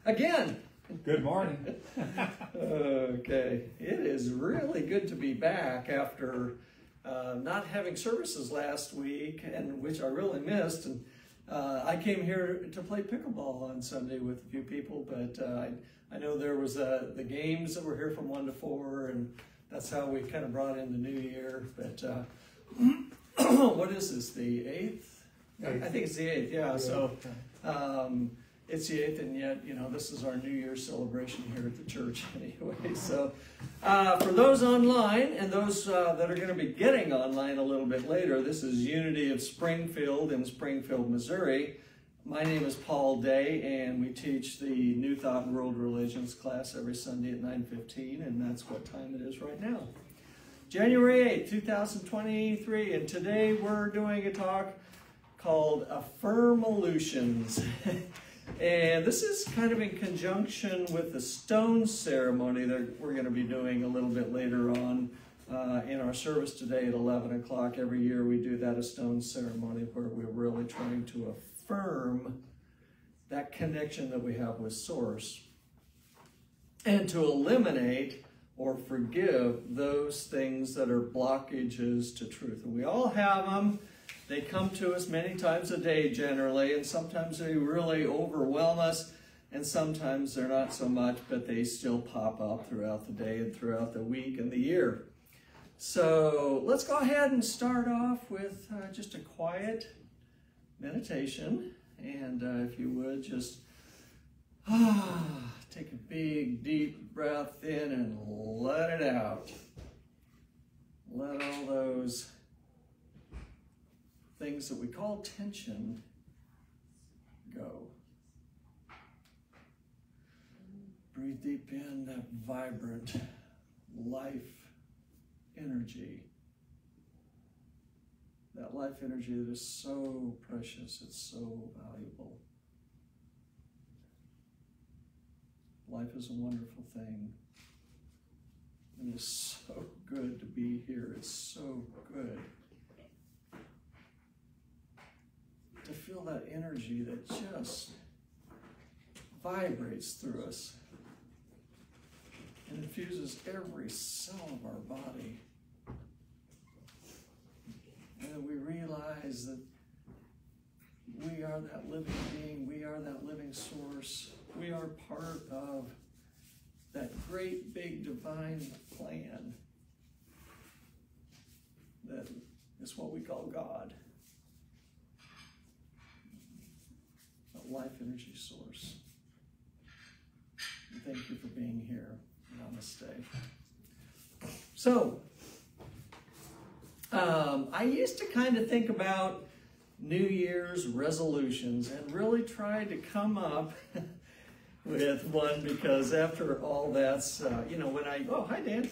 again. Good morning. Okay, it is really good to be back after not having services last week, and which I really missed. And I came here to play pickleball on Sunday with a few people, but I know there was the games that were here from 1 to 4, and that's how we kind of brought in the new year. But what is this, the 8th? I think it's the 8th, yeah. So it's the 8th, and yet, you know, this is our New Year's celebration here at the church anyway. So for those online and those that are going to be getting online a little bit later, this is Unity of Springfield in Springfield, Missouri. My name is Paul Day, and we teach the New Thought and World Religions class every Sunday at 9:15, and that's what time it is right now. January 8th, 2023, and today we're doing a talk called Affirm-a-lutions. And this is kind of in conjunction with the stone ceremony that we're going to be doing a little bit later on in our service today at 11 o'clock. Every year we do that, a stone ceremony, where we're really trying to affirm that connection that we have with Source and to eliminate or forgive those things that are blockages to truth. And we all have them. They come to us many times a day generally, and sometimes they really overwhelm us, and sometimes they're not so much, but they still pop up throughout the day and throughout the week and the year. So let's go ahead and start off with just a quiet meditation. And if you would, just take a big, deep breath in and let it out. Let all those things that we call tension go. Breathe deep in that vibrant life energy. That life energy that is so precious, it's so valuable. Life is a wonderful thing. And it's so good to be here. It's so good to feel that energy that just vibrates through us and infuses every cell of our body. And that we realize that we are that living being, we are that living source, we are part of that great big divine plan that is what we call God. Life energy source. And thank you for being here. Namaste. So, I used to kind of think about New Year's resolutions and really tried to come up with one, because after all that's, you know, when oh, hi Dan.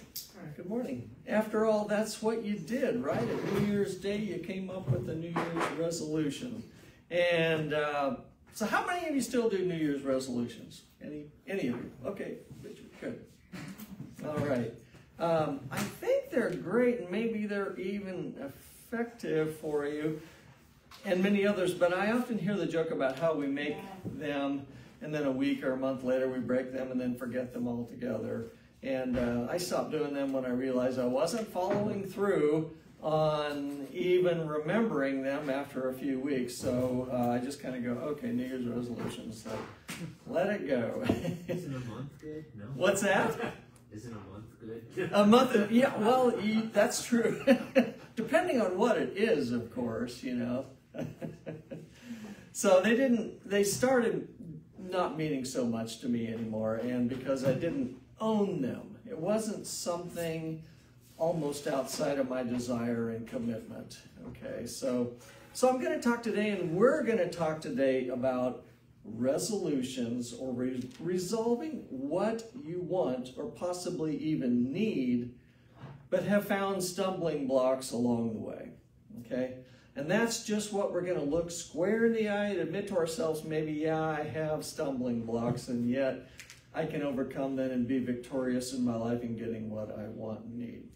Good morning. After all, that's what you did, right? At New Year's Day, you came up with a New Year's resolution. And so how many of you still do New Year's resolutions? Any of you? Okay, good. All right. I think they're great, and maybe they're even effective for you and many others, but I often hear the joke about how we make them, and then a week or a month later we break them and then forget them altogether. And I stopped doing them when I realized I wasn't following through on even remembering them after a few weeks. So I just kind of go, okay, New Year's resolutions, let it go. Isn't a month good? No. What's that? Isn't a month good? A month, yeah, well, that's true. Depending on what it is, of course, you know. So they started not meaning so much to me anymore, and because I didn't own them. It wasn't something almost outside of my desire and commitment. Okay, so I'm going to talk today, and we're going to talk today about resolutions, or resolving what you want or possibly even need, but have found stumbling blocks along the way. Okay, and that's just what we're going to look square in the eye and admit to ourselves, maybe, yeah, I have stumbling blocks, and yet I can overcome them and be victorious in my life in getting what I want and need.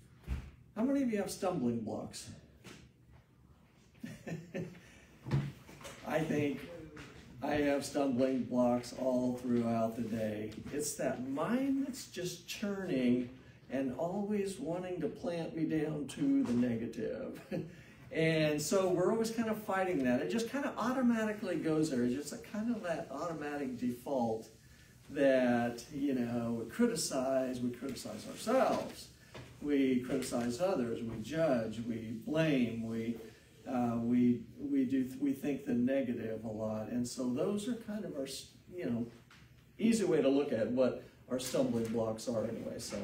How many of you have stumbling blocks? I think I have stumbling blocks all throughout the day. It's that mind that's just churning and always wanting to plant me down to the negative. And so we're always kind of fighting that. It just kind of automatically goes there. It's just a kind of that automatic default that, you know, we criticize ourselves, we criticize others, we judge, we blame, we think the negative a lot. And so those are kind of our, you know, easy way to look at what our stumbling blocks are anyway. So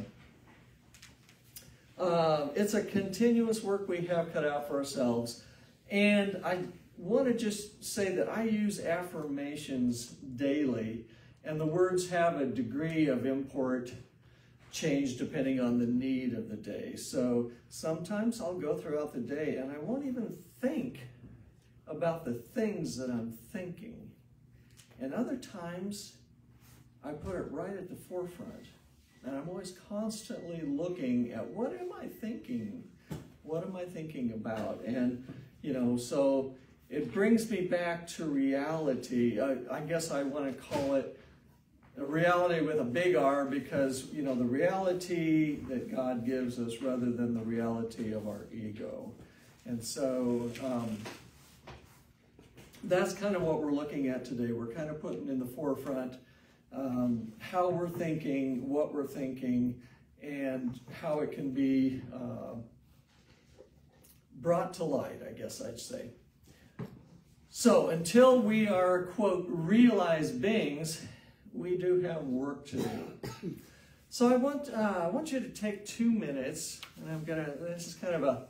it's a continuous work we have cut out for ourselves. And I want to just say that I use affirmations daily, and the words have a degree of import change depending on the need of the day. So sometimes I'll go throughout the day and I won't even think about the things that I'm thinking. And other times I put it right at the forefront. And I'm always constantly looking at what am I thinking? What am I thinking about? And, you know, so it brings me back to reality. I guess I want to call it a reality with a big R, because, you know, the reality that God gives us rather than the reality of our ego. And so that's kind of what we're looking at today. We're kind of putting in the forefront how we're thinking, what we're thinking, and how it can be brought to light, I guess I'd say. So until we are, quote, realized beings, we do have work to do. So I want you to take 2 minutes, and this is kind of a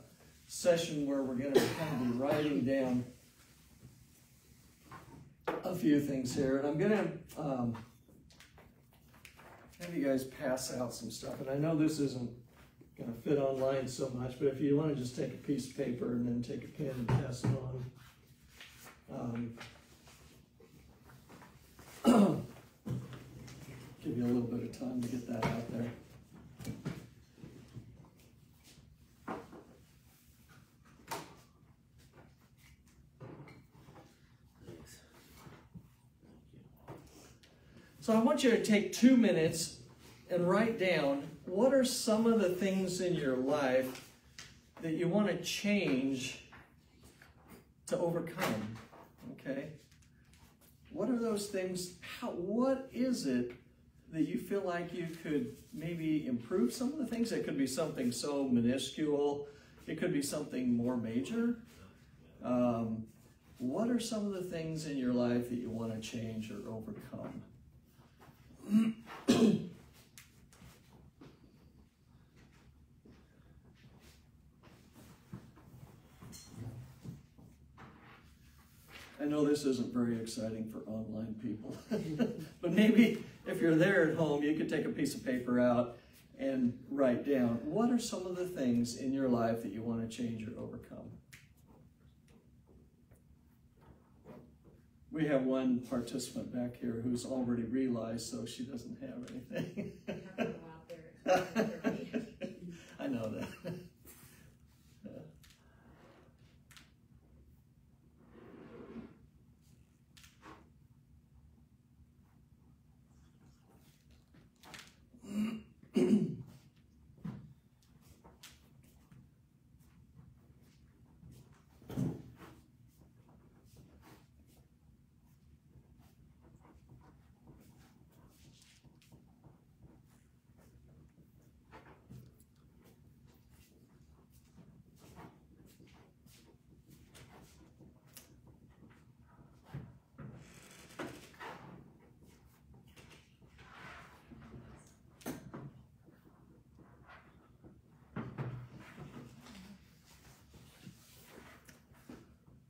session where we're gonna kind of be writing down a few things here. And I'm gonna have you guys pass out some stuff. And I know this isn't gonna fit online so much, but if you wanna just take a piece of paper and then take a pen and pass it on. Give you a little bit of time to get that out there. So I want you to take 2 minutes and write down what are some of the things in your life that you want to change to overcome, okay? What are those things? What is it that you feel like you could maybe improve some of the things? It could be something so minuscule. It could be something more major. What are some of the things in your life that you want to change or overcome? I know this isn't very exciting for online people, but maybe if you're there at home, you could take a piece of paper out and write down, what are some of the things in your life that you want to change or overcome? We have one participant back here who's already realized, so she doesn't have anything. I know that.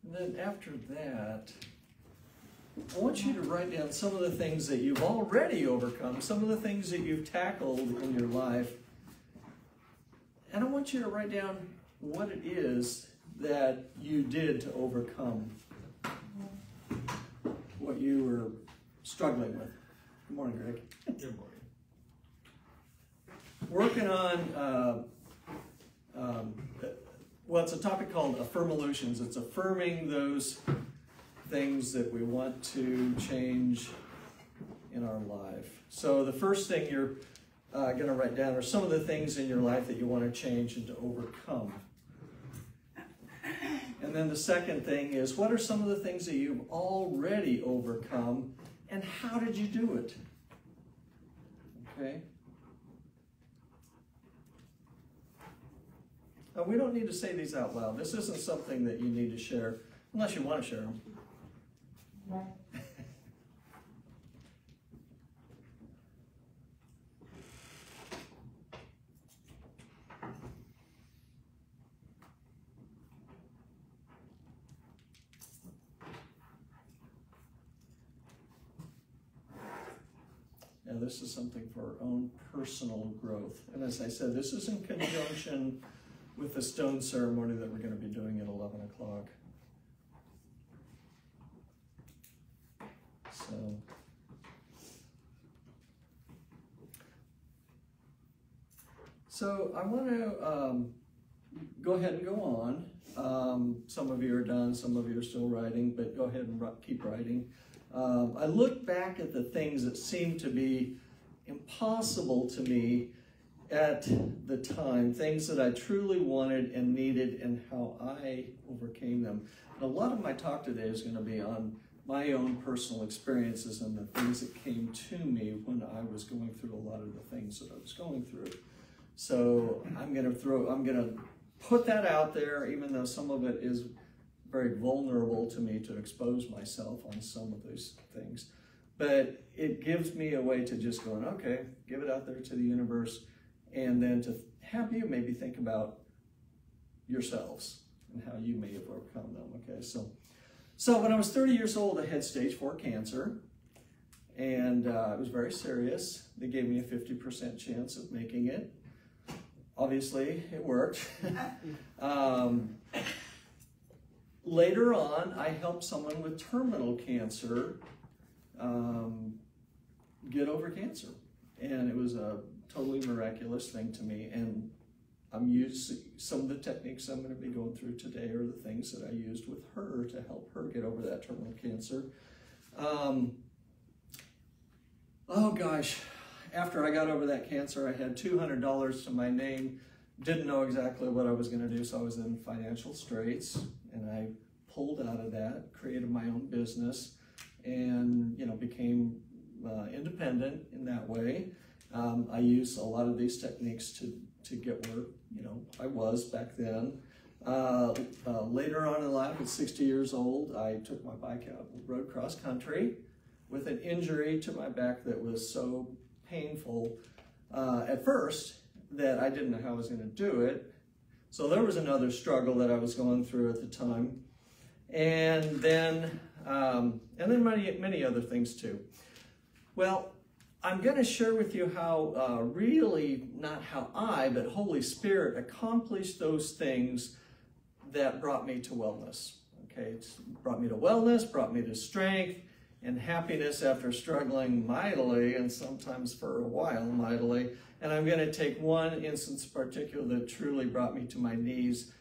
Then after that, I want you to write down some of the things that you've already overcome, some of the things that you've tackled in your life. And I want you to write down what it is that you did to overcome what you were struggling with. Good morning, Greg. Good morning. Working on well, it's a topic called Affirm-a-lutions. It's affirming those things that we want to change in our life. So the first thing you're going to write down are some of the things in your life that you want to change and to overcome. And then the second thing is, what are some of the things that you've already overcome, and how did you do it? Okay? Now, we don't need to say these out loud. This isn't something that you need to share, unless you want to share them. Now, this is something for our own personal growth. And as I said, this is in conjunction with the stone ceremony that we're going to be doing at 11 o'clock. So I want to go ahead and go on. Some of you are done, some of you are still writing, but go ahead and keep writing. I look back at the things that seem to be impossible to me at the time, things that I truly wanted and needed, and how I overcame them. And a lot of my talk today is going to be on my own personal experiences and the things that came to me when I was going through a lot of the things that I was going through. So I'm going to put that out there, even though some of it is very vulnerable to me to expose myself on some of those things. But it gives me a way to just go, okay, give it out there to the universe, and then to have you maybe think about yourselves and how you may have overcome them, okay? So when I was 30 years old, I had stage 4 cancer, and it was very serious. They gave me a 50% chance of making it. Obviously, it worked. Later on, I helped someone with terminal cancer get over cancer. And it was a totally miraculous thing to me. And I'm using some of the techniques I'm going to be going through today are the things that I used with her to help her get over that terminal cancer. Oh gosh, after I got over that cancer, I had $200 to my name. Didn't know exactly what I was going to do, so I was in financial straits, and I pulled out of that, created my own business, and became independent in that way. I used a lot of these techniques to get where I was back then. Later on in life, at 60 years old, I took my bike out and rode cross country with an injury to my back that was so painful at first that I didn't know how I was going to do it. So there was another struggle that I was going through at the time, and then many other things too. Well, I'm going to share with you how really not how I, but Holy Spirit accomplished those things that brought me to wellness. Okay, it's brought me to wellness, brought me to strength and happiness after struggling mightily, and sometimes for a while mightily. And I'm going to take one instance in particular that truly brought me to my knees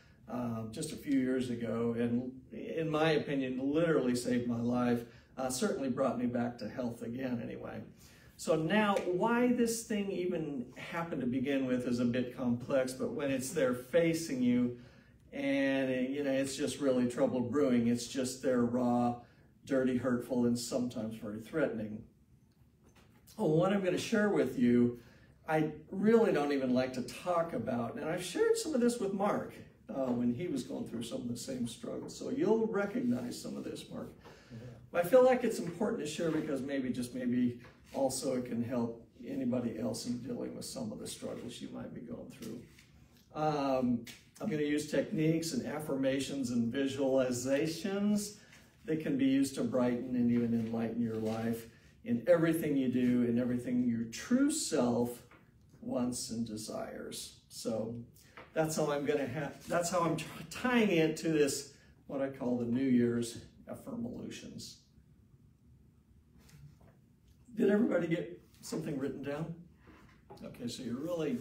just a few years ago, and in my opinion, literally saved my life. Certainly brought me back to health again anyway. So now, why this thing even happened to begin with is a bit complex, but when it's there facing you, and it's just really trouble brewing, it's just there raw, dirty, hurtful, and sometimes very threatening. Oh, what I'm going to share with you, I really don't even like to talk about, and I've shared some of this with Mark when he was going through some of the same struggles, so you'll recognize some of this, Mark. But I feel like it's important to share because maybe also it can help anybody else in dealing with some of the struggles you might be going through. I'm going to use techniques and affirmations and visualizations that can be used to brighten and even enlighten your life in everything you do and everything your true self wants and desires. So that's how I'm tying it to this, what I call the New Year's Affirm-a-lutions. Did everybody get something written down? Okay, so you're really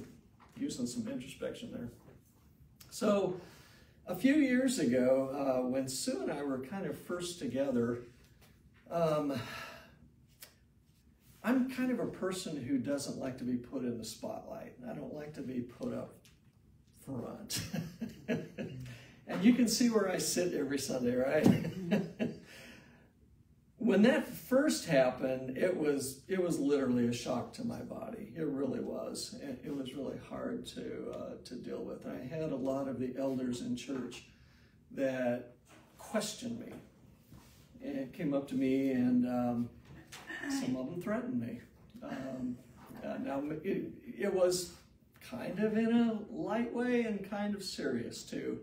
using some introspection there. So A few years ago, when Sue and I were kind of first together, I'm kind of a person who doesn't like to be put in the spotlight. I don't like to be put up front. And you can see where I sit every Sunday, right? When that first happened, it was literally a shock to my body. It really was. It was really hard to deal with. I had a lot of the elders in church that questioned me and came up to me, and some of them threatened me. Now, it was kind of in a light way and kind of serious too.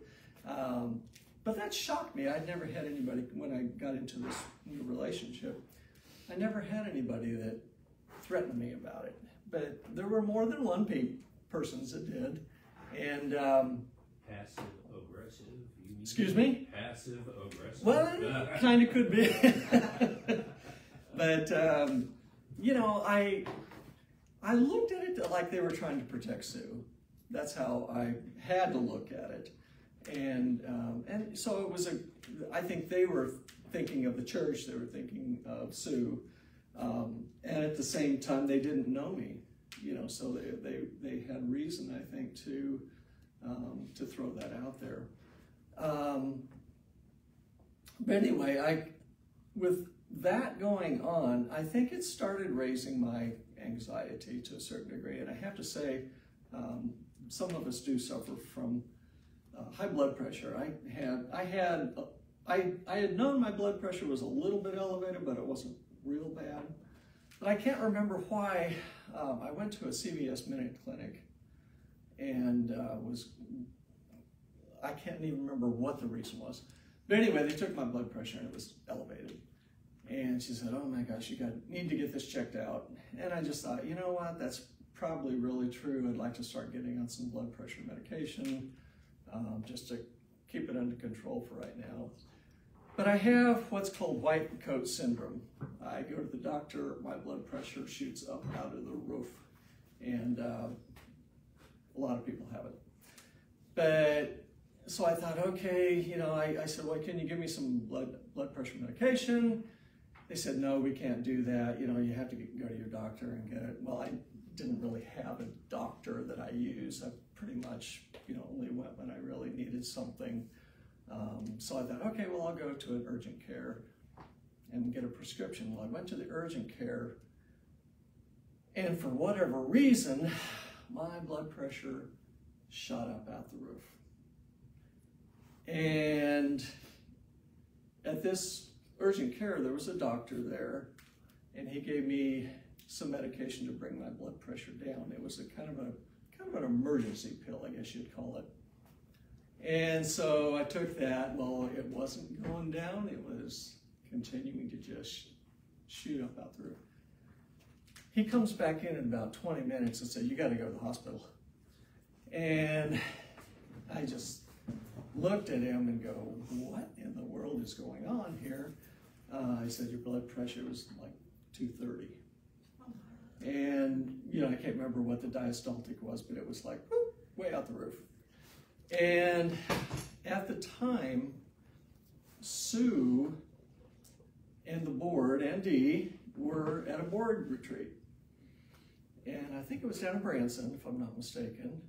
But that shocked me. I'd never had anybody, when I got into this new relationship, I never had anybody that threatened me about it. But there were more than one persons that did. And Passive aggressive. excuse me? Passive aggressive. Well, it kind of could be. But you know, I looked at it like they were trying to protect Sue. That's how I had to look at it. And so it was I think they were thinking of the church, they were thinking of Sue, and at the same time they didn't know me, you know, so they had reason, I think, to throw that out there. But anyway, with that going on, I think it started raising my anxiety to a certain degree, and I have to say, some of us do suffer from high blood pressure. I had known my blood pressure was a little bit elevated, but it wasn't real bad. But I can't remember why. I went to a CVS Minute Clinic, and I can't even remember what the reason was. But anyway, they took my blood pressure and it was elevated. And she said, "Oh my gosh, you need to get this checked out." And I just thought, you know what, that's probably really true. I'd like to start getting on some blood pressure medication, just to keep it under control for right now. But I have what's called white coat syndrome. I go to the doctor, my blood pressure shoots up out of the roof. And a lot of people have it. But, so I thought, okay, you know, I said, well, can you give me some blood pressure medication? They said, no, we can't do that. You know, you have to go to your doctor and get it. Well, I didn't really have a doctor that I use. I pretty much, you know, only went when I really needed something. So I thought, okay, well, I'll go to an urgent care and get a prescription. Well, I went to the urgent care, and for whatever reason, my blood pressure shot up out the roof. And at this urgent care, there was a doctor there, and he gave me some medication to bring my blood pressure down. It was a kind of an emergency pill, I guess you'd call it. And so I took that. Well, it wasn't going down. It was continuing to just shoot up out the roof. He comes back in about 20 minutes and said, "You got to go to the hospital." And I just looked at him and go, what in the world is going on here? I said, "Your blood pressure was like 230. And, you know, I can't remember what the diastolic was, but it was like, whoop, way out the roof. And at the time, Sue and the board and Dee were at a board retreat. And I think it was down in Branson, if I'm not mistaken.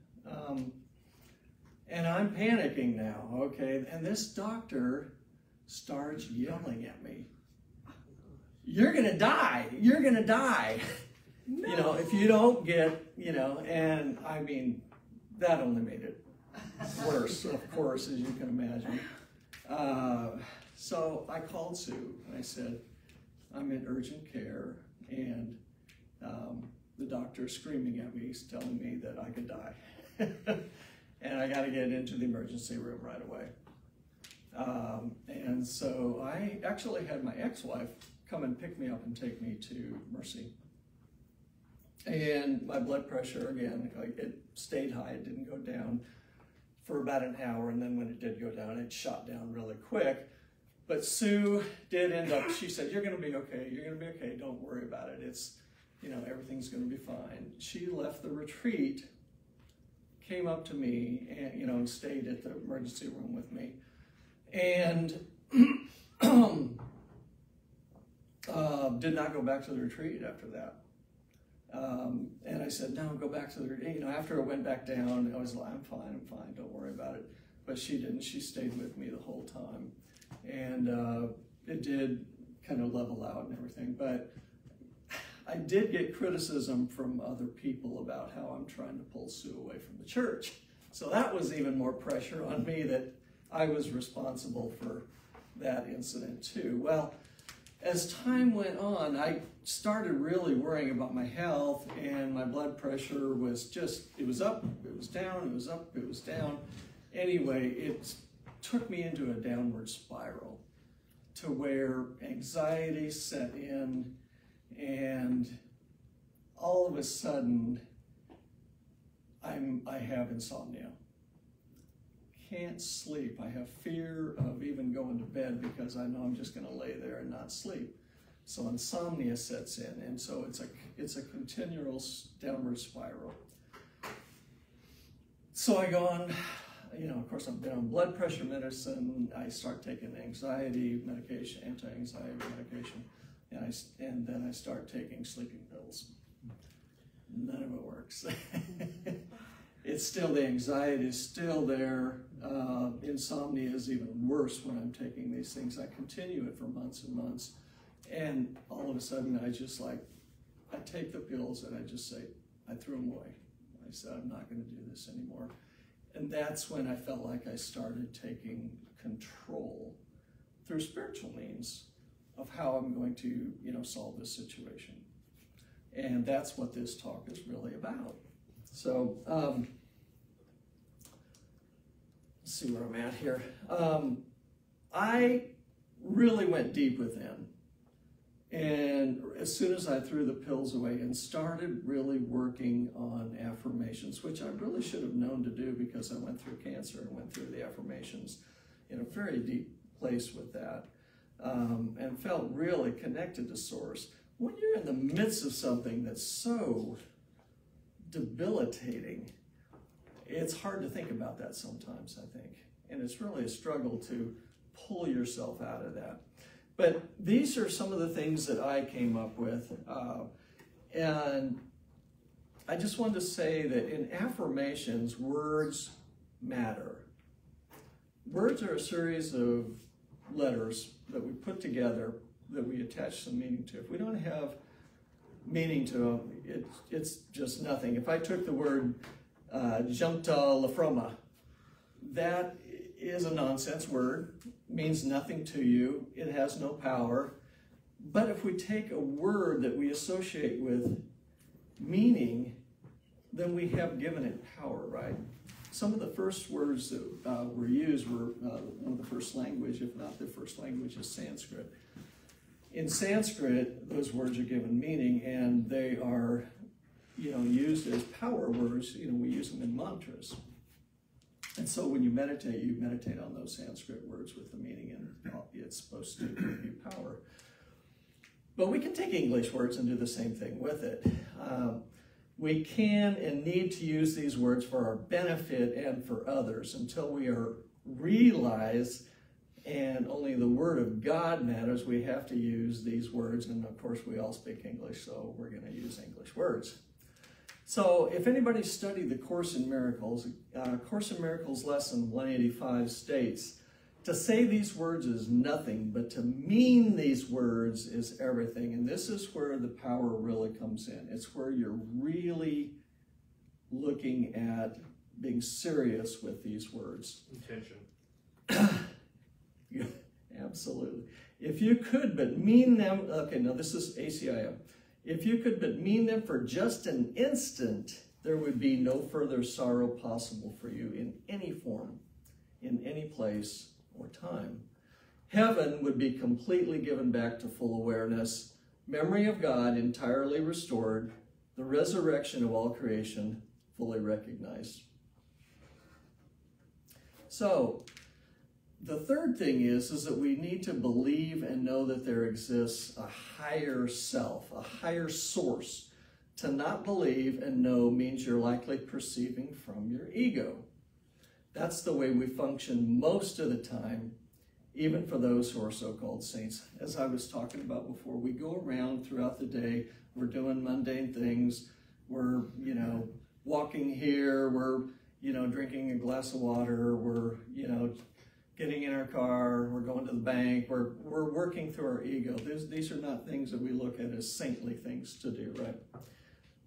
And I'm panicking now, okay? And this doctor starts yelling at me. "You're gonna die, you're gonna die." No. You know, if you don't get, you know, and I mean, that only made it worse, of course, as you can imagine. So I called Sue and I said, "I'm in urgent care, and the doctor's screaming at me, he's telling me that I could die. And I got to get into the emergency room right away." And so I actually had my ex-wife come and pick me up and take me to Mercy. And my blood pressure, again, it stayed high, it didn't go down for about an hour, and then when it did go down, it shot down really quick. But Sue did end up, she said, "You're gonna be okay, you're gonna be okay, don't worry about it. It's, you know, everything's gonna be fine." She left the retreat, came up to me and, and stayed at the emergency room with me. And did not go back to the retreat after that. And I said, no, go back to the retreat. After I went back down, I was like, I'm fine, don't worry about it. But she didn't. She stayed with me the whole time. And it did kind of level out and everything. But I did get criticism from other people about how I'm trying to pull Sue away from the church. So that was even more pressure on me that I was responsible for that incident too. Well, as time went on, I started really worrying about my health, and my blood pressure was just, it was up, it was down, it was up, it was down. Anyway, it took me into a downward spiral to where anxiety set in, and all of a sudden, I have insomnia. Can't sleep. I have fear of even going to bed because I know I'm just going to lay there and not sleep. So insomnia sets in, and so it's a continual downward spiral. So I go on, of course I've been on blood pressure medicine. I start taking anxiety medication, anti-anxiety medication, and then I start taking sleeping pills. None of it works. It's still, the anxiety is still there. Insomnia is even worse when I'm taking these things. I continue it for months and months. And all of a sudden, I take the pills and I just say, I threw them away. I said, I'm not going to do this anymore. And that's when I felt like I started taking control through spiritual means of how I'm going to, solve this situation. And that's what this talk is really about. So, let's see where I'm at here. I really went deep within. And as soon as I threw the pills away and started really working on affirmations, which I really should have known to do because I went through cancer and went through the affirmations in a very deep place with that, and felt really connected to Source. When you're in the midst of something that's so debilitating, it's hard to think about that sometimes, I think. And it's really a struggle to pull yourself out of that. But these are some of the things that I came up with. And I just wanted to say that in affirmations, words matter. Words are a series of letters that we put together that we attach some meaning to. If we don't have meaning to them, it's just nothing. If I took the word juncta lafroma, that is a nonsense word, means nothing to you, it has no power. But if we take a word that we associate with meaning, then we have given it power, right? Some of the first words that were used were one of the first language, if not the first language, is Sanskrit. In Sanskrit, those words are given meaning, and they are, used as power words. We use them in mantras. And so when you meditate on those Sanskrit words with the meaning, and it's supposed to give you power. But we can take English words and do the same thing with it. We can and need to use these words for our benefit and for others until we are realized and only the Word of God matters. We have to use these words, and of course we all speak English, so we're going to use English words. So if anybody studied the Course in Miracles, Course in Miracles lesson 185 states, to say these words is nothing, but to mean these words is everything. And this is where the power really comes in. It's where you're really looking at being serious with these words. Intention. Absolutely. If you could but mean them, okay, now this is ACIM. If you could but mean them for just an instant, there would be no further sorrow possible for you in any form, in any place or time. Heaven would be completely given back to full awareness, memory of God entirely restored, the resurrection of all creation fully recognized. So, the third thing is that we need to believe and know that there exists a higher self, a higher source To not believe and know means you're likely perceiving from your ego. That's the way we function most of the time, even for those who are so-called saints. As I was talking about before, we go around throughout the day, we're doing mundane things, we're, walking here, we're, drinking a glass of water, we're, getting in our car, we're going to the bank, we're working through our ego. These are not things that we look at as saintly things to do, right?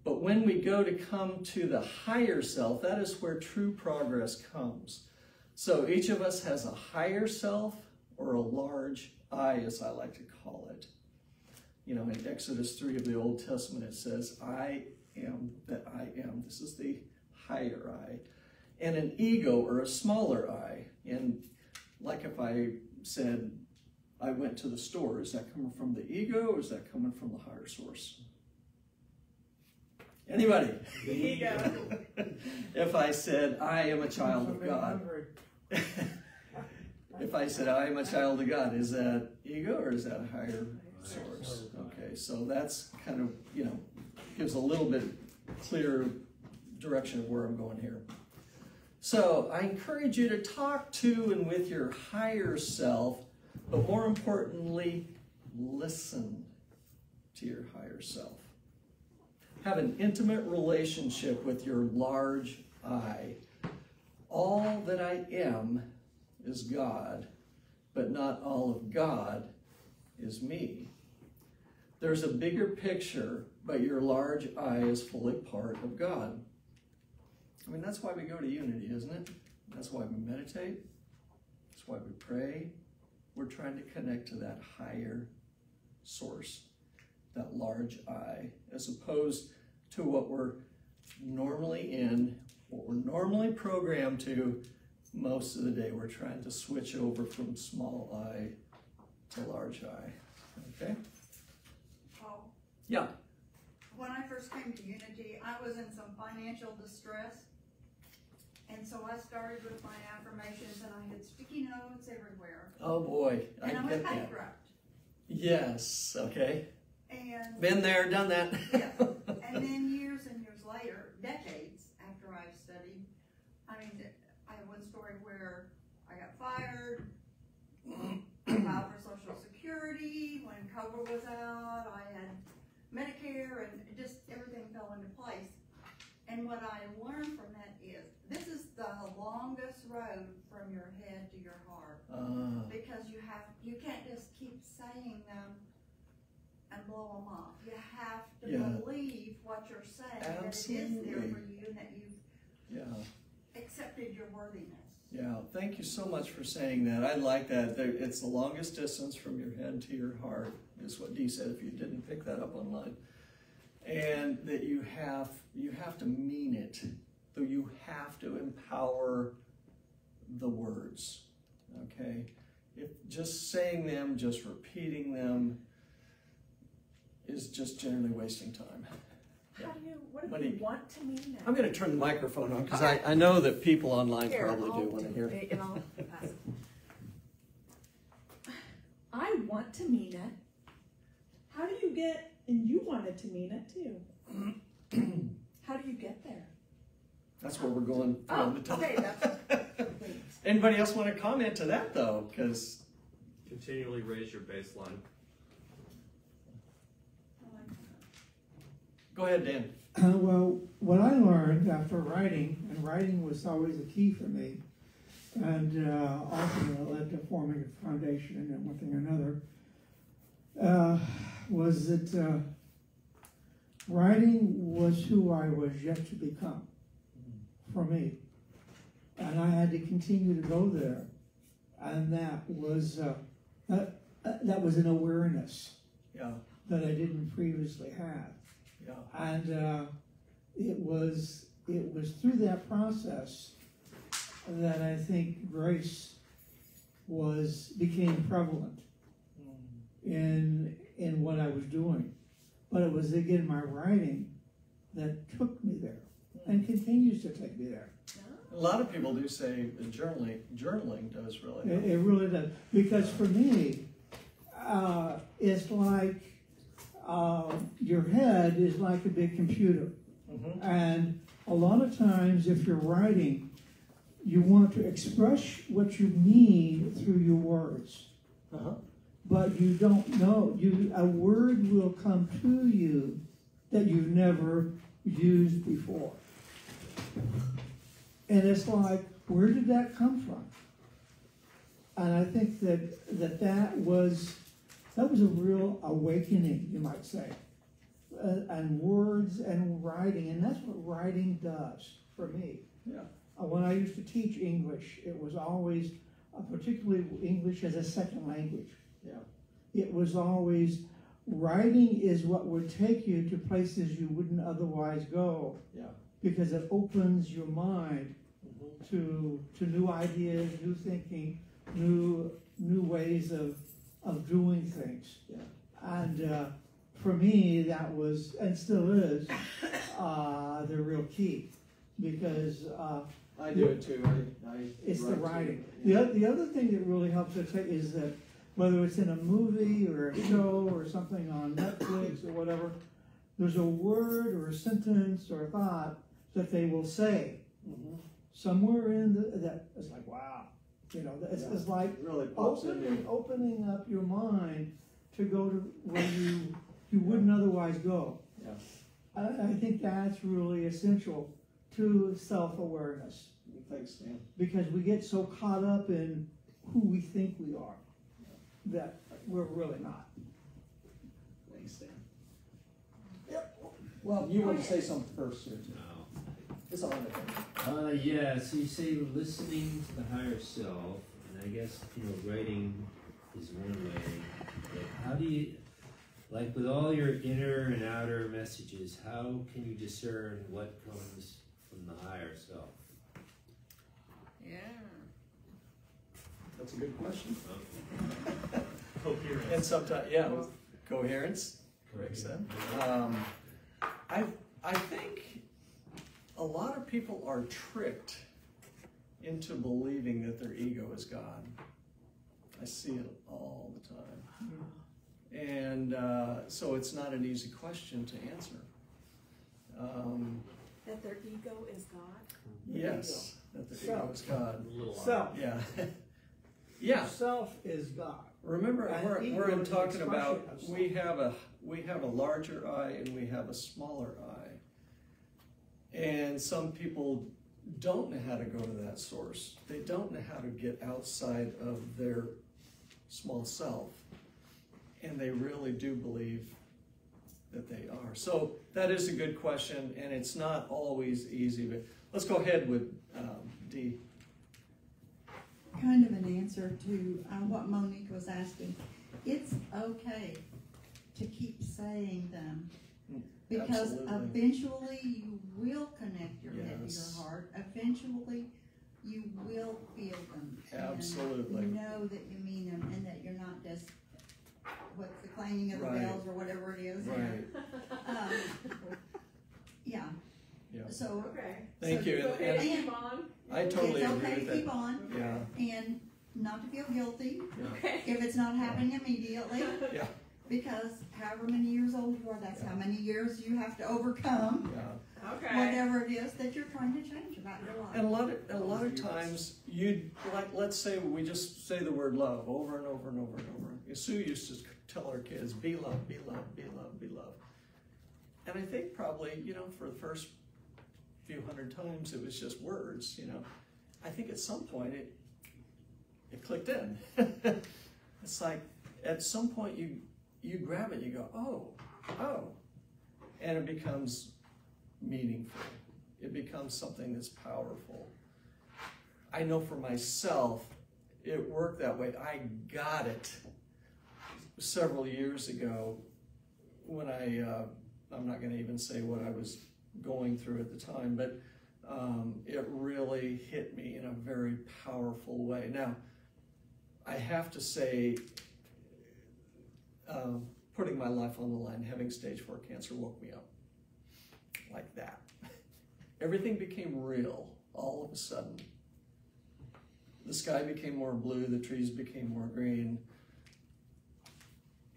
But when we go to come to the higher self, that is where true progress comes. So each of us has a higher self, or a large I, as I like to call it. In Exodus 3 of the Old Testament, it says, I am that I am. This is the higher I. And an ego, or a smaller I. And like if I said, I went to the store, is that coming from the ego, or is that coming from the higher source? Anybody? Ego. If I said, I am a child of God. If I said, I am a child of God, is that ego, or is that a higher source? Okay, so that's kind of, gives a little bit clearer direction of where I'm going here. So I encourage you to talk to and with your higher self, but more importantly, listen to your higher self. Have an intimate relationship with your large I. All that I am is God, but not all of God is me. There's a bigger picture, but your large I is fully part of God. I mean, that's why we go to Unity, isn't it? That's why we meditate. That's why we pray. We're trying to connect to that higher source, that large I, as opposed to what we're normally in, what we're normally programmed to. Most of the day, we're trying to switch over from small I to large I. Okay? Paul? Yeah. When I first came to Unity, I was in some financial distress. And so I started with my affirmations, and I had sticky notes everywhere. Oh boy, And I was get that. bankrupt. Yes, okay. And Been there, done that. yeah. And then years and years later, decades after I've studied, I have one story where I got fired, I filed for Social Security, when COBRA was out, I had Medicare, and just everything fell into place. And what I learned from that is, this is the longest road from your head to your heart. Because you can't just keep saying them and blow them off. You have to believe what you're saying, Absolutely. that it is there for you, and that you've accepted your worthiness. Yeah, thank you so much for saying that. I like that. It's the longest distance from your head to your heart, is what Dee said, if you didn't pick that up online. And that you have to mean it. So you have to empower the words, okay? If just saying them, just repeating them, is just generally wasting time. What do you want to mean that? I'm going to turn the microphone on, because I know that people online probably do want to hear. And I'll pass it. I want to mean it. How do you get, and you wanted to mean it too. How do you get there? That's where we're going. Okay, that's Anybody else want to comment to that, though? Because Continually raise your baseline. go ahead, Dan. Well, what I learned after writing, and writing was always a key for me, and ultimately led to forming a foundation and one thing or another, was that writing was who I was yet to become for me. And I had to continue to go there. And that was an awareness that I didn't previously have. And it was through that process that I think grace became prevalent in what I was doing. But it was again my writing that took me there and continues to take me there. A lot of people do say that journaling does really help. It really does. Because for me, it's like your head is like a big computer. Mhm. And a lot of times, if you're writing, you want to express what you mean through your words. Uh-huh. But you don't know. A word will come to you that you've never used before. And it's like, where did that come from? And I think that was a real awakening, you might say. And words and writing, and that's what writing does for me. Yeah. When I used to teach English, it was always, particularly English as a second language. Yeah. It was always, writing is what would take you to places you wouldn't otherwise go. Yeah. Because it opens your mind Mhm. to new ideas, new thinking, new ways of doing things. Yeah. And for me, that was, and still is, the real key. Because I do it too. I it's the write writing. too. The other thing that really helps us is that whether it's in a movie or a show or something on Netflix or whatever, there's a word or a sentence or a thought that they will say Mhm. somewhere in that it's like, wow, it's like It really pops in there. opening up your mind to go to where you wouldn't otherwise go. Yeah. I think that's really essential to self-awareness, Thanks, Dan. because we get so caught up in who we think we are that we're really not. Thanks, Dan. Yep. Well, you want to say something first here, too. It's on the thing. Yeah, so you say listening to the higher self, and I guess, writing is one way. But how do you, like with all your inner and outer messages, how can you discern what comes from the higher self? Yeah. That's a good question. Coherence. And sometimes, yeah, coherence. Correct. Said. I think a lot of people are tricked into believing that their ego is God. I see it all the time. And so it's not an easy question to answer. That their ego is God? Yes, that their ego is God. A little Self. Yeah. Yeah. Self is God. Remember, And we're ego is an talking about expression of we have a larger I and we have a smaller I. And some people don't know how to go to that source. They don't know how to get outside of their small self. And they really do believe that they are. So that is a good question, and it's not always easy. But let's go ahead with Dee. Kind of an answer to what Monique was asking. It's okay to keep saying them, because Absolutely. eventually you will connect your head to Yes. your heart. Eventually you will feel them. Absolutely. And know that you mean them, and that you're not just, what's the clanging of the Right. bells or whatever it is. Right. Yeah. Yeah. So Okay. Thank So you. Go ahead And and keep on. I totally it's agree okay with to keep that. on, Yeah. and not to feel guilty Okay. if it's not happening immediately. Yeah. Because however many years old you are, that's how many years you have to overcome Yeah. Okay. whatever it is that you're trying to change about your life. And a lot of times, let's say we just say the word love over and over and over and over. Sue used to tell her kids, be loved, be loved, be loved, be loved. And I think probably, for the first few hundred times, it was just words, I think at some point it clicked in. It's like, at some point you grab it, you go, oh, and it becomes meaningful. It becomes something that's powerful. I know for myself, it worked that way. I got it several years ago when I'm not going to even say what I was going through at the time, but it really hit me in a very powerful way. Now, I have to say, putting my life on the line, having stage 4 cancer woke me up like that. Everything became real all of a sudden. The sky became more blue, the trees became more green.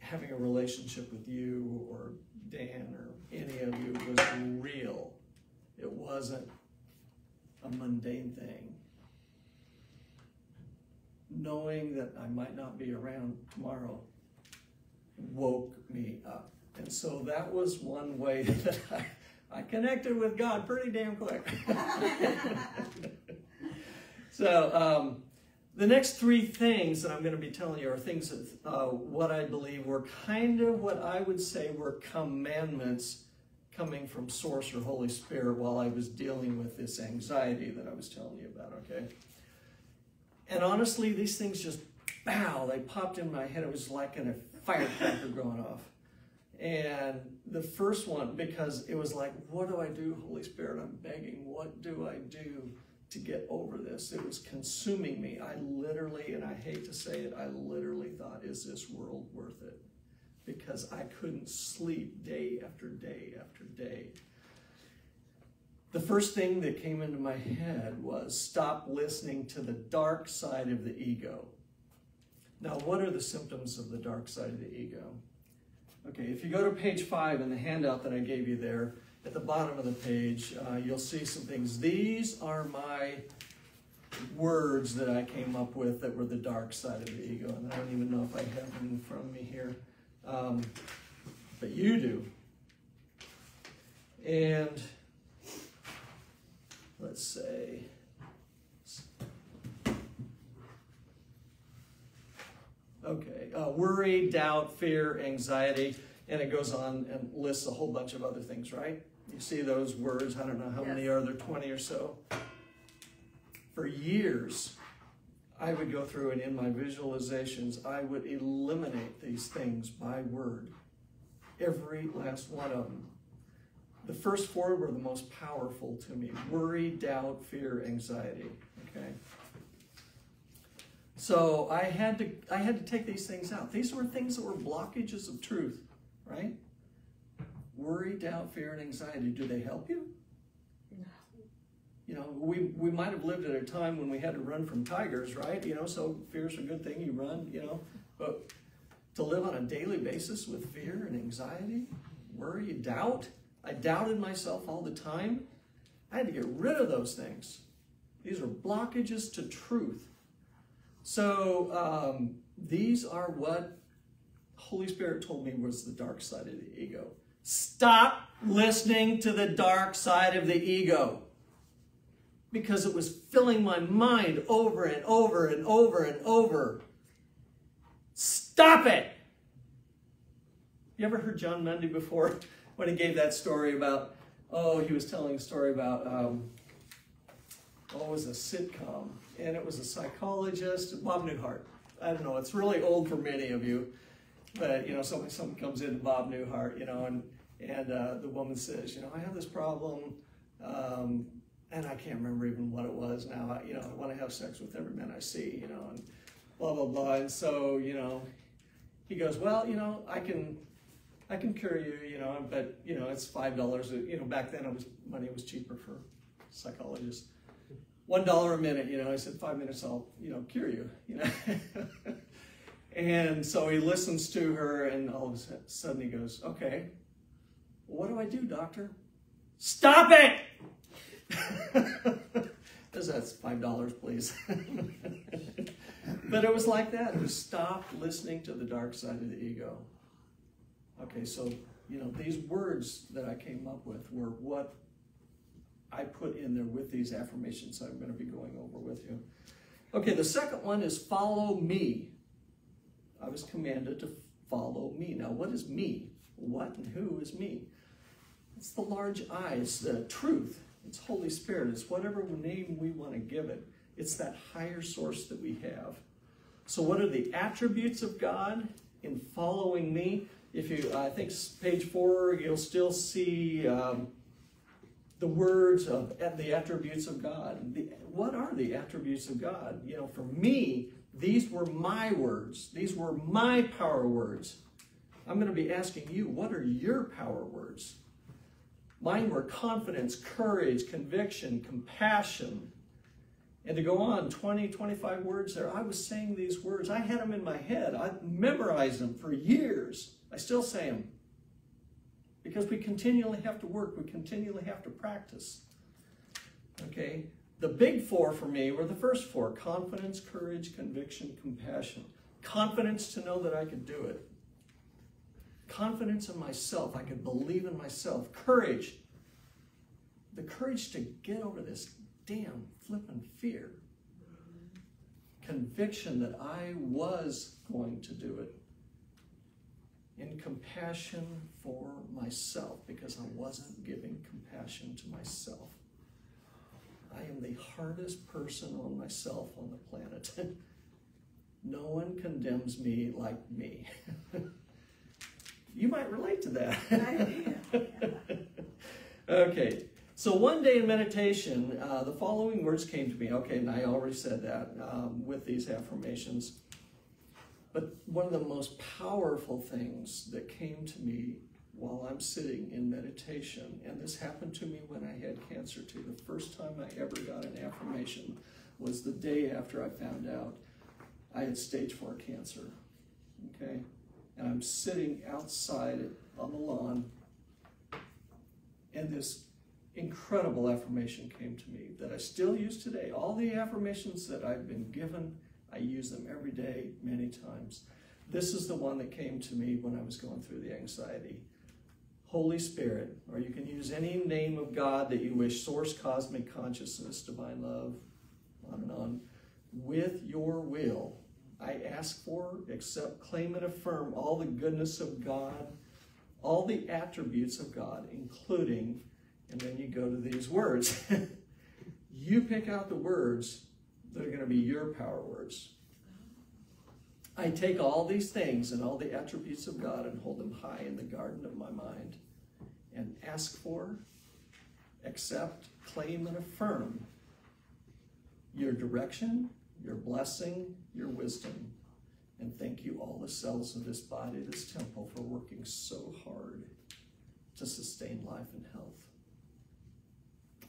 having a relationship with you or Dan or any of you was real. It wasn't a mundane thing. Knowing that I might not be around tomorrow woke me up. And so that was one way that I connected with God pretty damn quick. So the next three things that I'm going to be telling you are things that what I believe were kind of what I would say were commandments coming from Source or Holy Spirit while I was dealing with this anxiety that I was telling you about, okay? And honestly, these things just, bow, they popped in my head. It was like a firecracker going off. And the first one, because it was like, what do I do, Holy Spirit? I'm begging. What do I do to get over this? It was consuming me. I literally, and I hate to say it, I literally thought, is this world worth it? Because I couldn't sleep day after day after day. The first thing that came into my head was stop listening to the dark side of the ego. Now, what are the symptoms of the dark side of the ego? Okay, if you go to page 5 in the handout that I gave you there, at the bottom of the page, you'll see some things. These are my words that I came up with that were the dark side of the ego, and I don't even know if I have them in front of me here, but you do. And let's say, okay, worry, doubt, fear, anxiety, and it goes on and lists a whole bunch of other things, right? You see those words, I don't know how many are there, 20 or so. For years, I would go through and in my visualizations, I would eliminate these things by word. Every last one of them. The first 4 were the most powerful to me. Worry, doubt, fear, anxiety, okay? So I had to take these things out. These were things that were blockages of truth, right? Worry, doubt, fear, and anxiety. Do they help you? No. You know, we might have lived at a time when we had to run from tigers, right? You know, so fear's a good thing, you run, you know. But to live on a daily basis with fear and anxiety, worry, doubt. I doubted myself all the time. I had to get rid of those things. These are blockages to truth. So these are what Holy Spirit told me was the dark side of the ego. Stop listening to the dark side of the ego. Because it was filling my mind over and over and over and over. Stop it! You ever heard John Mundy before? When he gave that story about, he was telling a story about, it was a sitcom. And it was a psychologist, Bob Newhart. I don't know, it's really old for many of you. But, you know, someone comes in to Bob Newhart, you know, and the woman says, you know, I have this problem, and I can't remember even what it was now. You know, I want to have sex with every man I see, you know, and blah, blah, blah. And so, you know, he goes, well, you know, I can cure you, you know, but, you know, it's $5. You know, back then money was cheaper for psychologists. $1 a minute, you know. I said, 5 minutes, I'll, you know, cure you, you know. And so he listens to her, and all of a sudden he goes, okay, what do I do, doctor? Stop it! That's $5, please. But it was like that. It was stop listening to the dark side of the ego. Okay, so, you know, these words that I came up with were what I put in there with these affirmations I'm going to be going over with you. Okay, the second one is follow me. I was commanded to follow me. Now, what is me? What and who is me? It's the large I. It's the truth. It's Holy Spirit. It's whatever name we want to give it. It's that higher source that we have. So what are the attributes of God in following me? If you, I think page 4, you'll still see the words of the attributes of God. What are the attributes of God? You know, for me, these were my words. These were my power words. I'm going to be asking you, what are your power words? Mine were confidence, courage, conviction, compassion. And to go on 20, 25 words there, I was saying these words. I had them in my head. I memorized them for years. I still say them. Because we continually have to work. We continually have to practice. Okay? The big four for me were the first four: confidence, courage, conviction, compassion. Confidence to know that I could do it. Confidence in myself. I could believe in myself. Courage. The courage to get over this damn flippin' fear. Conviction that I was going to do it. And compassion for myself, because I wasn't giving compassion to myself. I am the hardest person on myself on the planet. No one condemns me like me. You might relate to that. Okay, so one day in meditation, the following words came to me. Okay, and I already said that with these affirmations. But one of the most powerful things that came to me while I'm sitting in meditation, and this happened to me when I had cancer too. The first time I ever got an affirmation was the day after I found out I had stage 4 cancer. Okay? And I'm sitting outside on the lawn, and this incredible affirmation came to me that I still use today. All the affirmations that I've been given, I use them every day, many times. This is the one that came to me when I was going through the anxiety. Holy Spirit, or you can use any name of God that you wish, source, cosmic consciousness, divine love, on and on. With your will, I ask for, accept, claim, and affirm all the goodness of God, all the attributes of God, including, and then you go to these words. You pick out the words that are going to be your power words. I take all these things and all the attributes of God and hold them high in the garden of my mind and ask for, accept, claim, and affirm your direction, your blessing, your wisdom. And thank you, all the cells of this body, this temple, for working so hard to sustain life and health.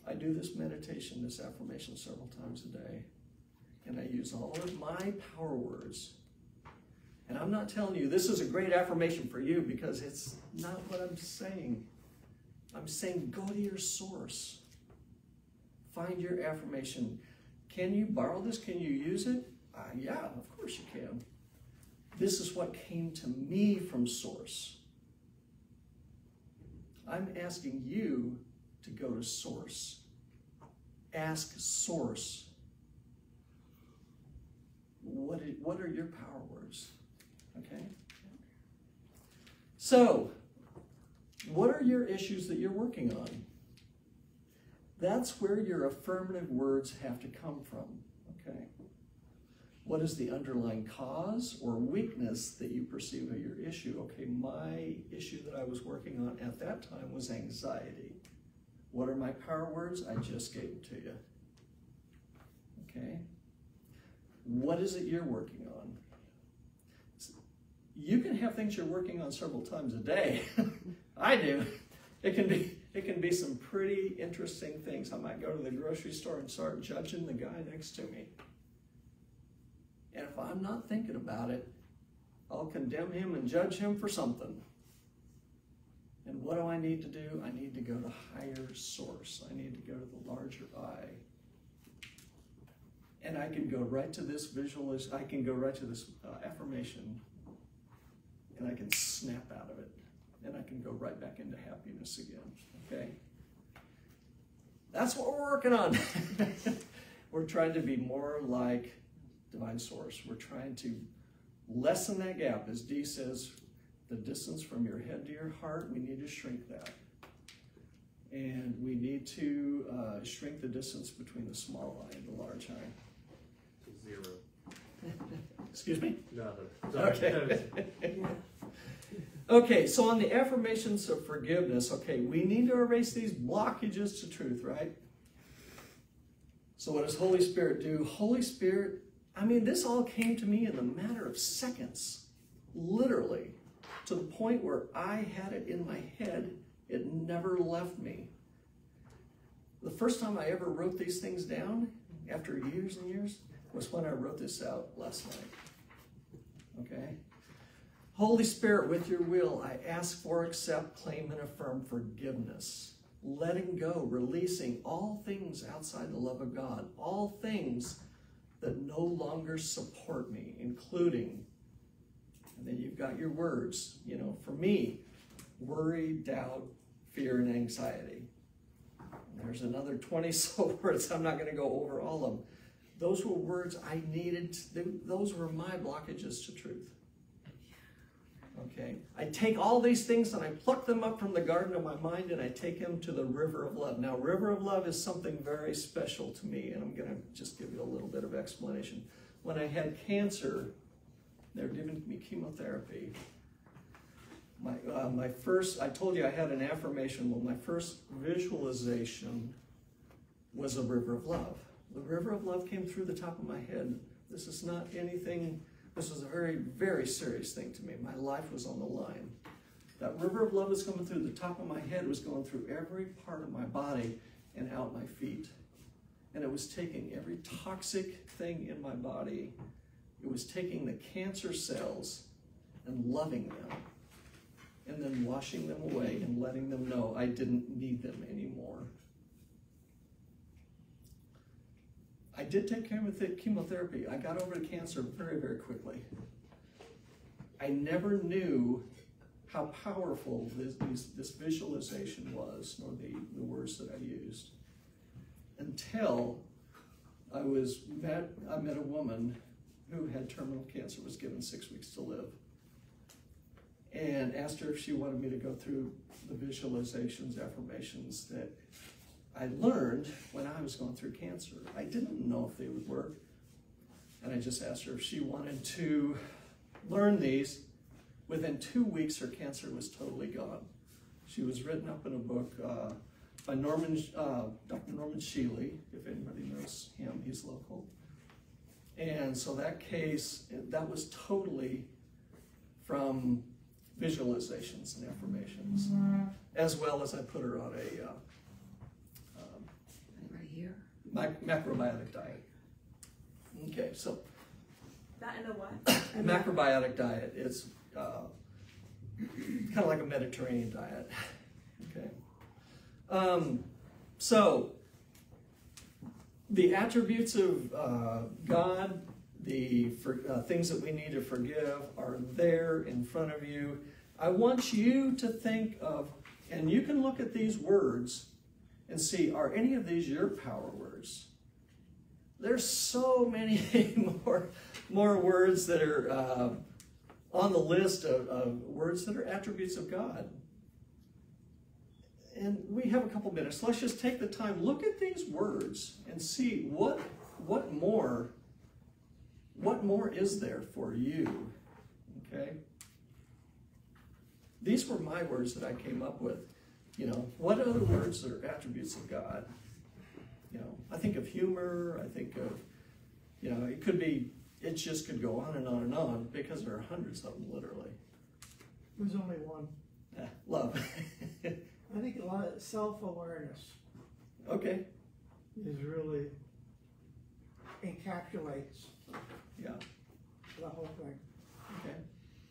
I do this meditation, this affirmation several times a day. And I use all of my power words. And I'm not telling you this is a great affirmation for you, because it's not what I'm saying. I'm saying go to your source. Find your affirmation. Can you borrow this? Can you use it? Yeah, of course you can. This is what came to me from source. I'm asking you to go to source. Ask source. What are your power words? Okay? So, what are your issues that you're working on? That's where your affirmative words have to come from. Okay? What is the underlying cause or weakness that you perceive of your issue? Okay, my issue that I was working on at that time was anxiety. What are my power words? I just gave them to you. Okay? What is it you're working on? You can have things you're working on several times a day. I do. It can be some pretty interesting things. I might go to the grocery store and start judging the guy next to me. And if I'm not thinking about it, I'll condemn him and judge him for something. And what do I need to do? I need to go to higher source. I need to go to the larger I. And I can go right to this visualization. I can go right to this affirmation, and I can snap out of it, and I can go right back into happiness again. Okay? That's what we're working on. We're trying to be more like divine source. We're trying to lessen that gap. As Dee says, the distance from your head to your heart, we need to shrink that. And we need to shrink the distance between the small I and the large I. Zero. Excuse me? Nothing. Sorry. Okay. Okay, so on the affirmations of forgiveness, okay, we need to erase these blockages to truth, right? So what does Holy Spirit do? Holy Spirit, I mean, this all came to me in the matter of seconds, literally, to the point where I had it in my head. It never left me. The first time I ever wrote these things down, after years and years, was when I wrote this out last night. Okay? Holy Spirit, with your will, I ask for, accept, claim, and affirm forgiveness. Letting go, releasing all things outside the love of God, all things that no longer support me, including, and then you've got your words, you know, for me, worry, doubt, fear, and anxiety. And there's another 20 so words. I'm not going to go over all of them. Those were words I needed. Those were my blockages to truth. Okay, I take all these things and I pluck them up from the garden of my mind and I take them to the river of love. Now, river of love is something very special to me, and I'm going to just give you a little bit of explanation. When I had cancer, they were giving me chemotherapy. My first, I told you I had an affirmation. Well, my first visualization was a river of love. The river of love came through the top of my head. This is not anything. This was a very, very serious thing to me. My life was on the line. That river of love was coming through the top of my head, was going through every part of my body and out my feet. And it was taking every toxic thing in my body. It was taking the cancer cells and loving them, and then washing them away and letting them know I didn't need them anymore. I did take chemotherapy. I got over the cancer very, very quickly. I never knew how powerful this visualization was, nor the words that I used, until I met a woman who had terminal cancer, was given 6 weeks to live, and asked her if she wanted me to go through the visualizations, affirmations that I learned when I was going through cancer. I didn't know if they would work. And I just asked her if she wanted to learn these. Within 2 weeks, her cancer was totally gone. She was written up in a book by Dr. Norman Shealy, if anybody knows him, he's local. And so that case, that was totally from visualizations and affirmations, as well as I put her on a macrobiotic diet. Okay, so That in a what? a macrobiotic diet is kind of like a Mediterranean diet. Okay, so the attributes of God, the things that we need to forgive, are there in front of you. I want you to think of, and you can look at these words and see, are any of these your power words? There's so many more words that are on the list of words that are attributes of God. And we have a couple minutes. Let's just take the time, look at these words and see what more is there for you, okay? These were my words that I came up with. You know, what other words are attributes of God? You know, I think of humor, I think of, you know, it just could go on and on and on, because there are hundreds of them, literally. There's only one. Love. I think a lot of self-awareness Okay, is really encapsulates yeah, the whole thing. okay.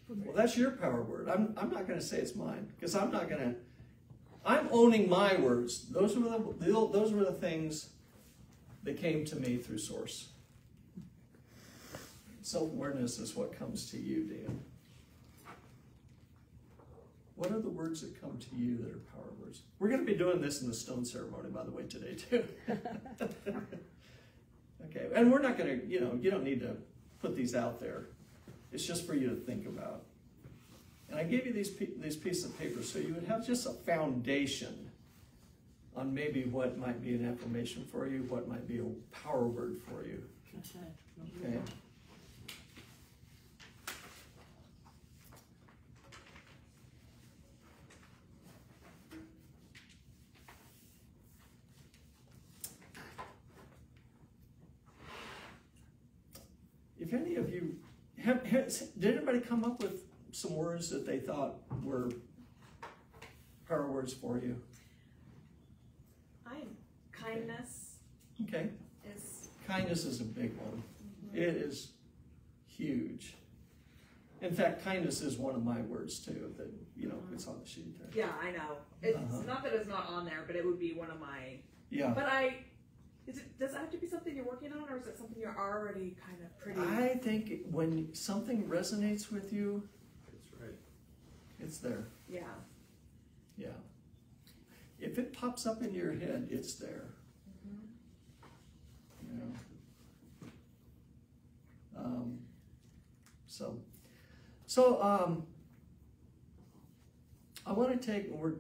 For me. Well, that's your power word. I'm not going to say it's mine, because I'm owning my words. Those were the things that came to me through Source. Self-awareness is what comes to you, Dan. What are the words that come to you that are power words? We're going to be doing this in the stone ceremony, by the way, today, too. Okay, and we're not going to, you don't need to put these out there. It's just for you to think about. And I gave you these pieces of paper so you would have just a foundation on maybe what might be an affirmation for you, what might be a power word for you. Okay. If any of you did anybody come up with some words that they thought were power words for you? Kindness Okay. is Kindness is a big one. It is huge. In fact, kindness is one of my words too, that, it's on the sheet there. Yeah, I know. It's not that it's not on there, but it would be one of my. Yeah. But does it have to be something you're working on, or is it something you're already kind of pretty? I think when something resonates with you, That's right. it's there. Yeah. Yeah. If it pops up into your head, it's there. So I want to we're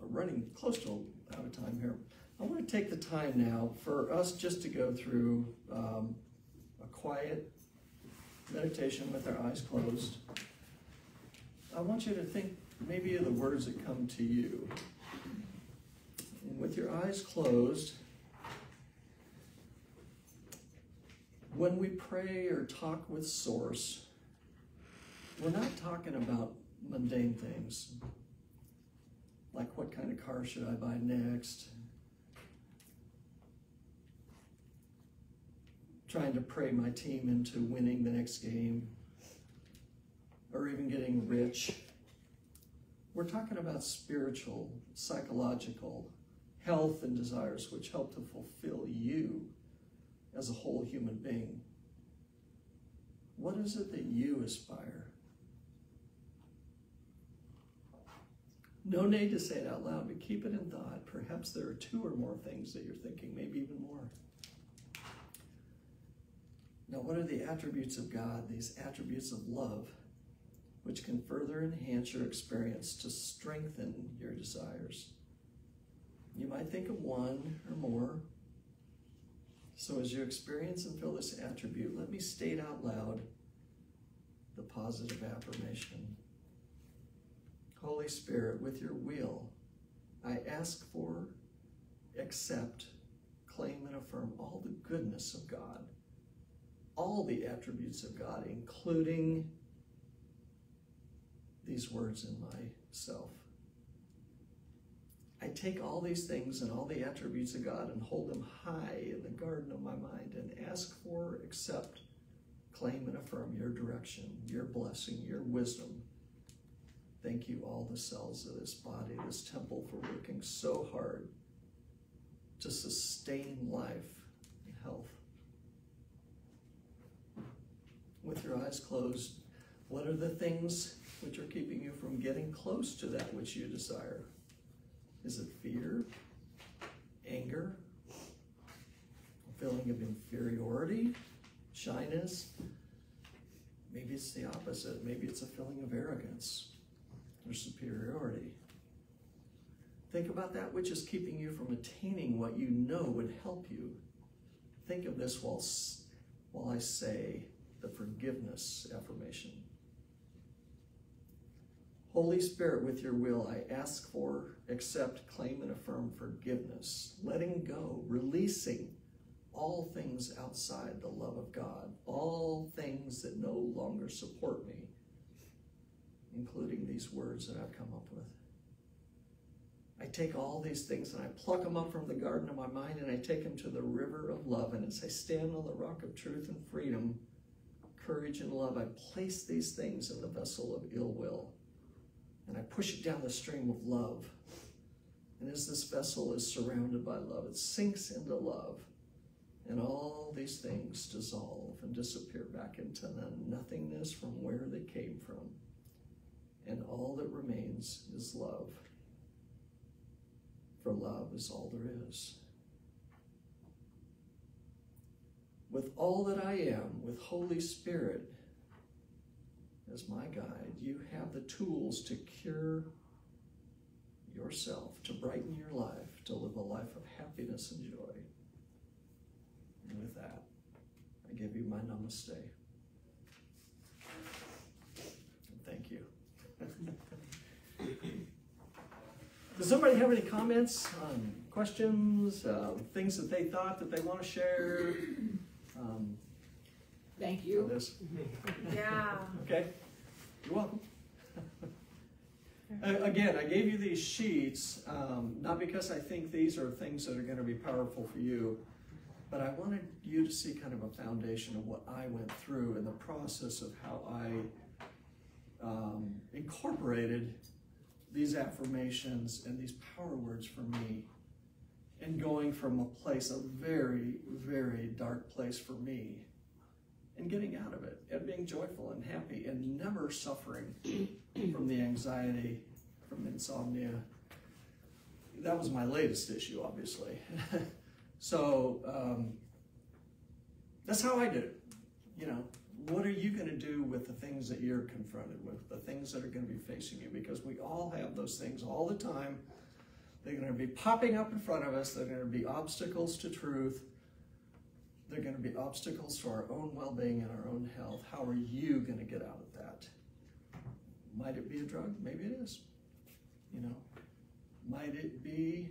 running close to out of time here. I want to take the time now for us just to go through a quiet meditation with our eyes closed. I want you to think maybe of the words that come to you. And with your eyes closed, when we pray or talk with Source, we're not talking about mundane things, like what kind of car should I buy next, trying to pray my team into winning the next game, or even getting rich. We're talking about spiritual, psychological, health and desires which help to fulfill you as a whole human being. What is it that you aspire? No need to say it out loud, but keep it in thought. Perhaps there are 2 or more things that you're thinking, maybe even more. Now, what are the attributes of God, these attributes of love, which can further enhance your experience to strengthen your desires? You might think of 1 or more. So as you experience and feel this attribute, let me state out loud the positive affirmation. Holy Spirit, with your will, I ask for, accept, claim, and affirm all the goodness of God, all the attributes of God, including these words in myself. I take all these things and all the attributes of God and hold them high in the garden of my mind and ask for, accept, claim, and affirm your direction, your blessing, your wisdom. Thank you, all the cells of this body, this temple, for working so hard to sustain life and health. With your eyes closed, what are the things which are keeping you from getting close to that which you desire? Is it fear, anger, a feeling of inferiority, shyness? Maybe it's the opposite. Maybe it's a feeling of arrogance or superiority. Think about that which is keeping you from attaining what you know would help you. Think of this while I say the forgiveness affirmation. Holy Spirit, with your will, I ask for, accept, claim, and affirm forgiveness, letting go, releasing all things outside the love of God, all things that no longer support me, including these words that I've come up with. I take all these things and I pluck them up from the garden of my mind and I take them to the river of love. And as I stand on the rock of truth and freedom, courage and love, I place these things in the vessel of ill will. And I push it down the stream of love. And as this vessel is surrounded by love, it sinks into love. And all these things dissolve and disappear back into the nothingness from where they came from. And all that remains is love. For love is all there is. With all that I am, with Holy Spirit as my guide, you have the tools to cure yourself, to brighten your life, to live a life of happiness and joy. And with that, I give you my namaste. And thank you. Does somebody have any comments, questions, things that they thought that they want to share? Thank you. This? Yeah. Okay, you're welcome. Again, I gave you these sheets, not because I think these are things that are going to be powerful for you, but I wanted you to see kind of a foundation of what I went through in the process of how I incorporated these affirmations and these power words for me, and going from a place, a very, very dark place for me, and getting out of it, and being joyful and happy, and never suffering from the anxiety, from insomnia. That was my latest issue, obviously. So that's how I did it. You know, what are you going to do with the things that you're confronted with, the things that are going to be facing you? Because we all have those things all the time. They're going to be popping up in front of us. They're going to be obstacles to truth. They're going to be obstacles to our own well-being and our own health. How are you going to get out of that? Might it be a drug? Maybe it is. You know, might it be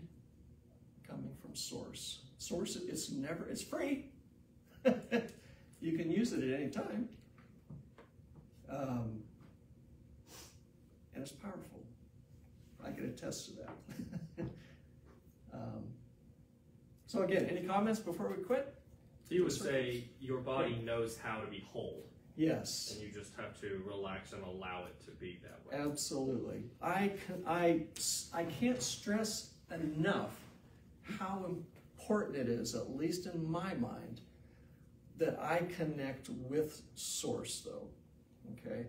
coming from source? Source, it's free. You can use it at any time. And it's powerful. I can attest to that. So again, any comments before we quit? So you would say your body knows how to be whole. Yes. And you just have to relax and allow it to be that way. Absolutely. I can't stress enough how important it is, at least in my mind, that I connect with Source, though. Okay?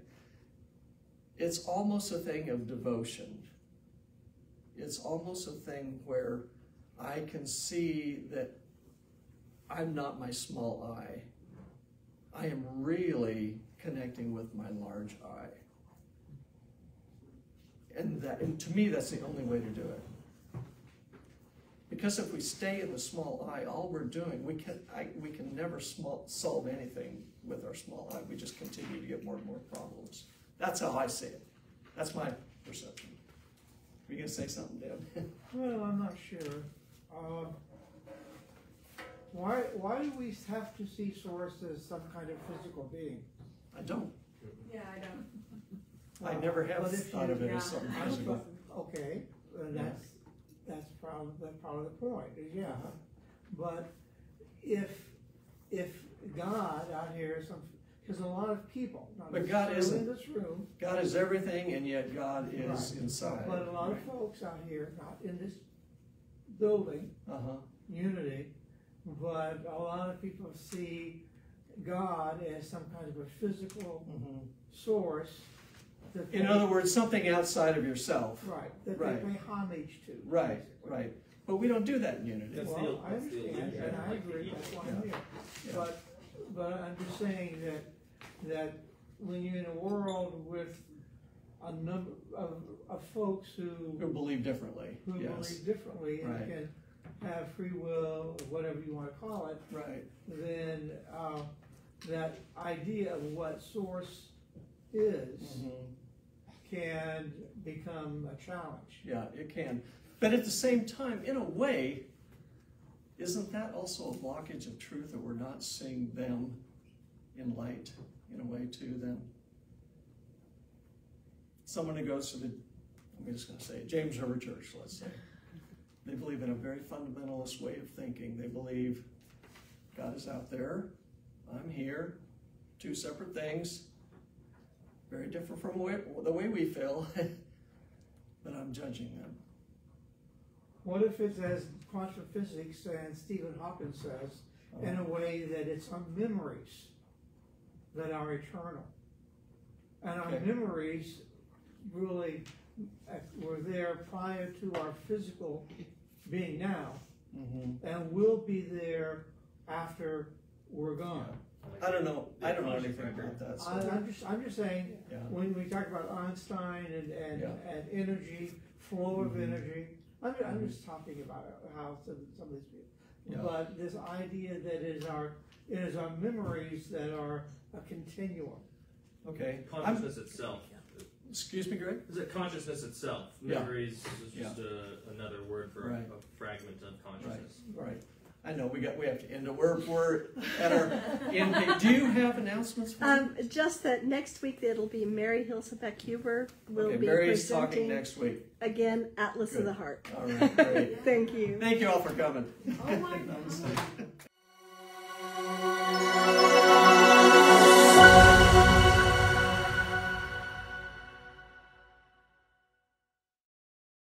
It's almost a thing of devotion. It's almost a thing where I can see that I'm not my small I. I am really connecting with my large I. And to me, that's the only way to do it. Because if we stay in the small I, all we're doing, we can never solve anything with our small I. We just continue to get more and more problems. That's how I see it. That's my perception. Were you going to say something, Dan? Well, I'm not sure. Why do we have to see Source as some kind of physical being? I don't. Yeah, I don't. I never have But if thought you- of it as yeah. something I don't- physical. Okay, that's part of the point. Yeah, but if God out here, because a lot of people, not But God necessarily isn't. in this room, God is everything, and yet God is Right. inside. but a lot of folks out here, not in this building, Uh-huh. Unity, but a lot of people see God as some kind of a physical Mhm. source. That In other words, something outside of yourself. right, that Right. they pay homage to. Right, basically. right. But we don't do that in Unity. That's Well, I that's the understand, illusion, and I like the agree, ego. that's why I'm here. Yeah. But I'm just saying that when you're in a world with a number of folks Who believe differently. Yes. believe differently and Right. can have free will, or whatever you want to call it, Right. then that idea of what Source is Mhm. can become a challenge. Yeah, it can. But at the same time, in a way, isn't that also a blockage of truth, that we're not seeing them in light in a way too then? Someone who goes to I'm just going to say it, James River Church, let's say. They believe in a very fundamentalist way of thinking. They believe God is out there, I'm here, two separate things, very different from the way we feel, but I'm judging them. What if it's as quantum physics and Stephen Hawking says, in a way that it's our memories that are eternal? And our Okay. memories really were there prior to our physical being now, Mm-hmm. and will be there after we're gone. I don't know anything about that. So. I'm just saying, Yeah. when we talk about Einstein and energy, flow of Mhm. energy, I'm just talking about how some of these people. Yeah. But this idea that it is our memories that are a continuum. Okay. Consciousness itself. Excuse me, Greg? Is it consciousness itself? Yeah. Memories is just another word for Right. a fragment of consciousness. Right. I know we have to end it. We're at our end. Do you have announcements for me? Just that next week it'll be Mary Hilsabeck Huber will Okay, be Mary's talking presenting next week. again Atlas Good. of the Heart. All right, great. Thank you. Thank you all for coming. Oh my Namaste.